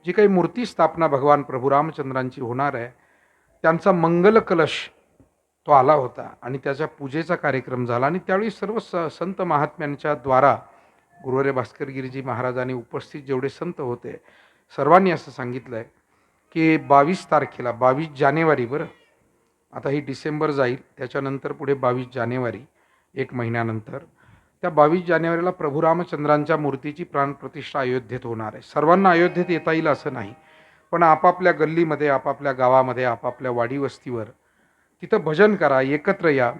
जी काही मूर्ती स्थापना भगवान प्रभू रामचंद्रांची होणार आहे, त्यांचा मंगल कलश तो आला होता आणि त्याच्या पूजेचा कार्यक्रम झाला. आणि त्यावेळी सर्व संत महात्म्यांच्या द्वारा गुरुवारे भास्करगिरीजी महाराजांनी उपस्थित जेवढे संत होते सर्वांनी असं सांगितलं आहे की 22 तारखेला 22 जानेवारी, बरं आता ही डिसेंबर जाईल त्याच्यानंतर पुढे 22 जानेवारी, एक महिन्यानंतर, त्या 22 जानेवारीला प्रभू रामचंद्रांच्या मूर्तीची प्राणप्रतिष्ठा अयोध्येत होणार आहे. सर्वांना अयोध्येत येता येईल असं नाही, पण आपापल्या गल्लीमध्ये, आपापल्या गावामध्ये, आपापल्या वाडी वस्तीवर तिथं भजन करा, एकत्र या.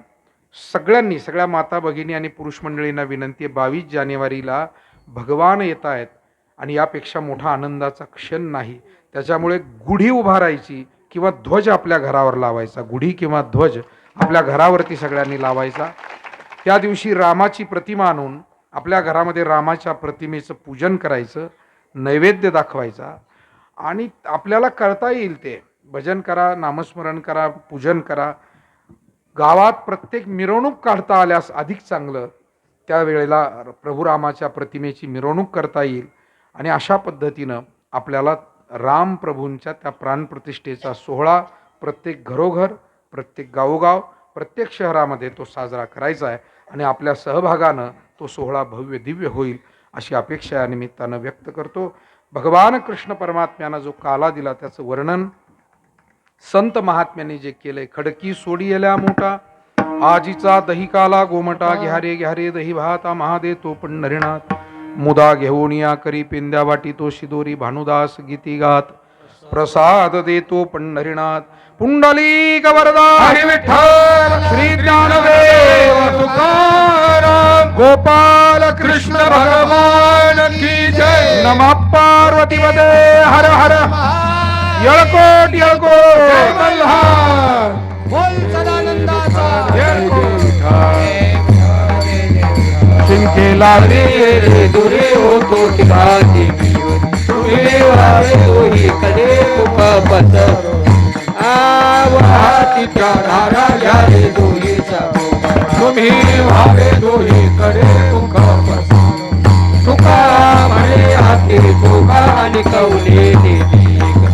सगळ्यांनी, सगळ्या माता भगिनी आणि पुरुष मंडळींना विनंती आहे, 22 जानेवारीला भगवान येत आहेत आणि यापेक्षा मोठा आनंदाचा क्षण नाही. त्याच्यामुळे गुढी उभारायची किंवा ध्वज आपल्या घरावर लावायचा, गुढी किंवा ध्वज आपल्या घरावरती सगळ्यांनी लावायचा. त्या दिवशी रामाची प्रतिमा आणून आपल्या घरामध्ये रामाच्या प्रतिमेचं पूजन करायचं, नैवेद्य दाखवायचा आणि आपल्याला करता येईल ते भजन करा, नामस्मरण करा, पूजन करा. गावात प्रत्येक मिरवणूक काढता आल्यास अधिक चांगलं. त्यावेळेला प्रभू रामाच्या प्रतिमेची मिरवणूक करता येईल आणि अशा पद्धतीनं आपल्याला राम प्रभूंच्या त्या प्राणप्रतिष्ठेचा सोहळा प्रत्येक घरोघर, प्रत्येक गावोगाव, प्रत्येक शहरामध्ये तो साजरा करायचा आहे आणि आपल्या सहभागानं तो सोहळा भव्य दिव्य होईल अशी अपेक्षा या निमित्तानं व्यक्त करतो. भगवान कृष्ण परमात्म्यानं जो काला दिला त्याचं वर्णन संत महात्म्यांनी जे केले. खडकी सोडियल्या मोठा आजीचा दही काला गोमटा, घ्यारे घ्यारे दही भाता महादे तो पंढरीनाथ, मुदा घेऊन या करी पेंद्या वाटी तो शिदोरी, भानुदास गीती गात प्रसाद देतो पंढरीनाथ. पुंडलिक वरदा हरी विठ्ठल श्री ज्ञानदेव तुकाराम गोपाल कृष्ण भगवान की जय. नमः पार्वती पदे हर हर येळकोट जय येळकोट. मल्हार. बोल सदानंदाचा जय शिंकेला रे दुरे होतो ठिकाणी तुम्ही वारे तोही कडे मुका पसरो आवातीच्या धारा या रे दोहीचा तुम्ही भावे दोही कडे तुक तुका म्हणे हाती तुका आणि कवले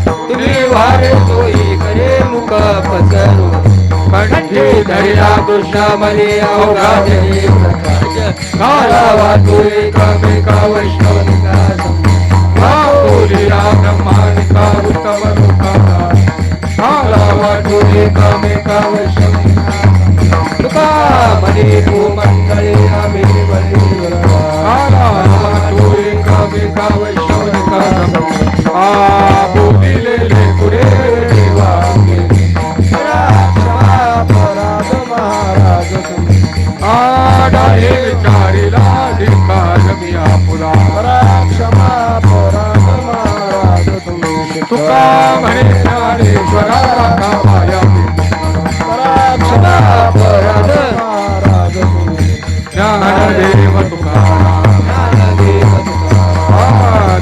तुम्ही वारे तोही कडे मुका पसरो कंठे धरिला कृष्णा मले अवघा जय प्रकाश काला वाटोरे कामेका वैष्णवनिका बोलिया ब्रह्मानिका उत्तम लोकाला काला वाटोरे कामेका वैष्णविका तुका म्हणे तू मंडळे आम्ही बळी काला वाटोरे कामेका वैष्णविका बोलिलेले पुरे देवा पराध महाराज आडाले विचारिला धिकार मिया पुरा क्षमा पराध महाराज तुम्ही तुका म्हणे ज्ञानेश्वरा माया क्षमा पराध महाराज तुम्ही ज्ञानदेव तुकाराम ज्ञानदेव तुका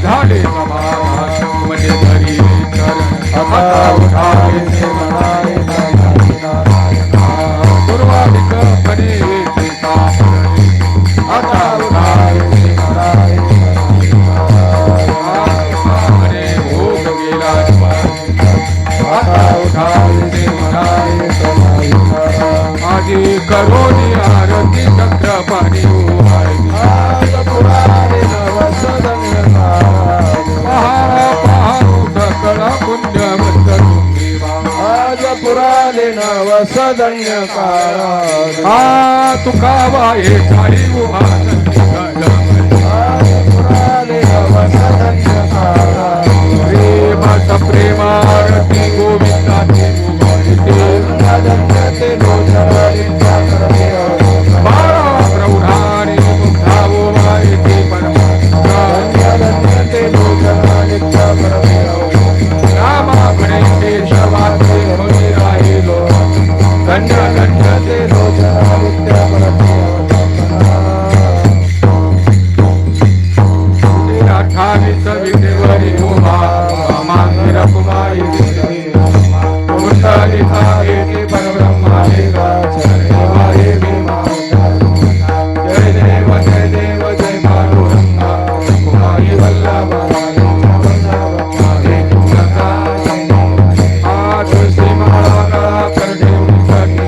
झाले समाधान म्हणजे धरी चरण आता उठावे से मनाए पूर्वाधिक म्हणे पिता आता उठावे से मनाए म्हणे भोग गेला आता उठावे से मनाए माझी करोनी आरती चक्र पाणी सकळ पुण्यवंत पुराणे नव सदन्य काळा तुका वाये चारी उभा पुराणे नव सदन्य काळा प्रेमाच प्रेमारती गोविंदाची ते बाळा प्रौढाने मुग्धावो माहिती रामा गणेशे शवाते होई राहिलो गंड गंड ते अठ्ठावीस विटेवरी उभा मांगिर कुमारी कुंडली येते परब्रह्मा जय देव जय देव जय पांडुरंगा कुमारी वल्लभा तुळशी माळा करडे उंचकी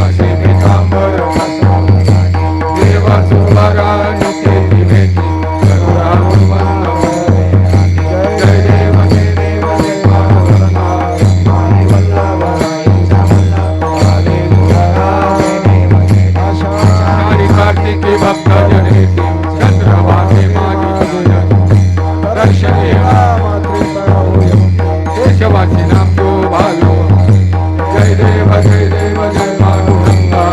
असे पितांबर देव सुभरा नित्य भेटी करुणा जय देव जय देव जय पांडुरंगा कुमारी वल्लभा कार्तिकी भक्त जनेती चंद्रभागे माझी दर्शने केशवाची नाम तो भालो जय देव जय पांडुरंगा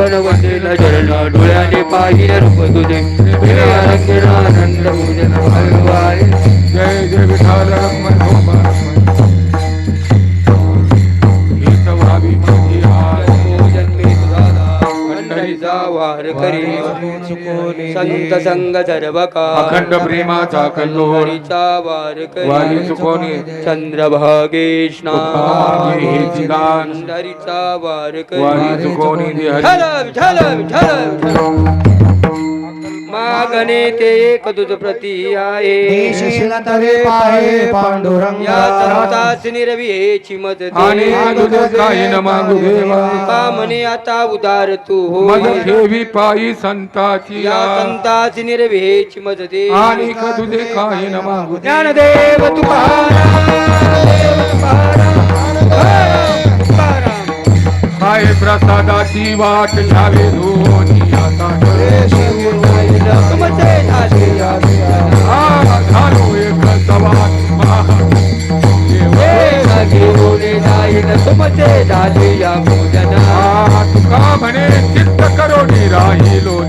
गणवतीला चरण डोळ्याने पाहिलं रूप तुझे दिवे आनंद आनंद पूजन हलवाय जय जय विठाल रखमाई गोपाळ गीत व्हावी माझी आस जन्मी तुझा पंढरीचा वार करी संत संग सर्वका अखंड प्रेमाचा कल्लोळ हरीचा वार वारी करी चुकोनी चंद्रभागेशना हेची दान हरीचा वार वारी करी चुकोनी दे हरी विठ्ठल विठ्ठल विठ्ठल मागणे ते एक तुझ प्रती आहे देशील तरे पाहे पांडुरंगा या संतास निर्विहेची मदत आणि तुझे काही न मागू देवा का म्हणे आता उदार तू हो मज ठेवी पायी संताची या संतास निर्विहेची मदत आणि तुझे काही न मागू दे. ज्ञानदेव काय प्रसादाची वाट घ्यावी धोनी आता झालो एक सवास तुका म्हणे चित्त करोनी राहिलो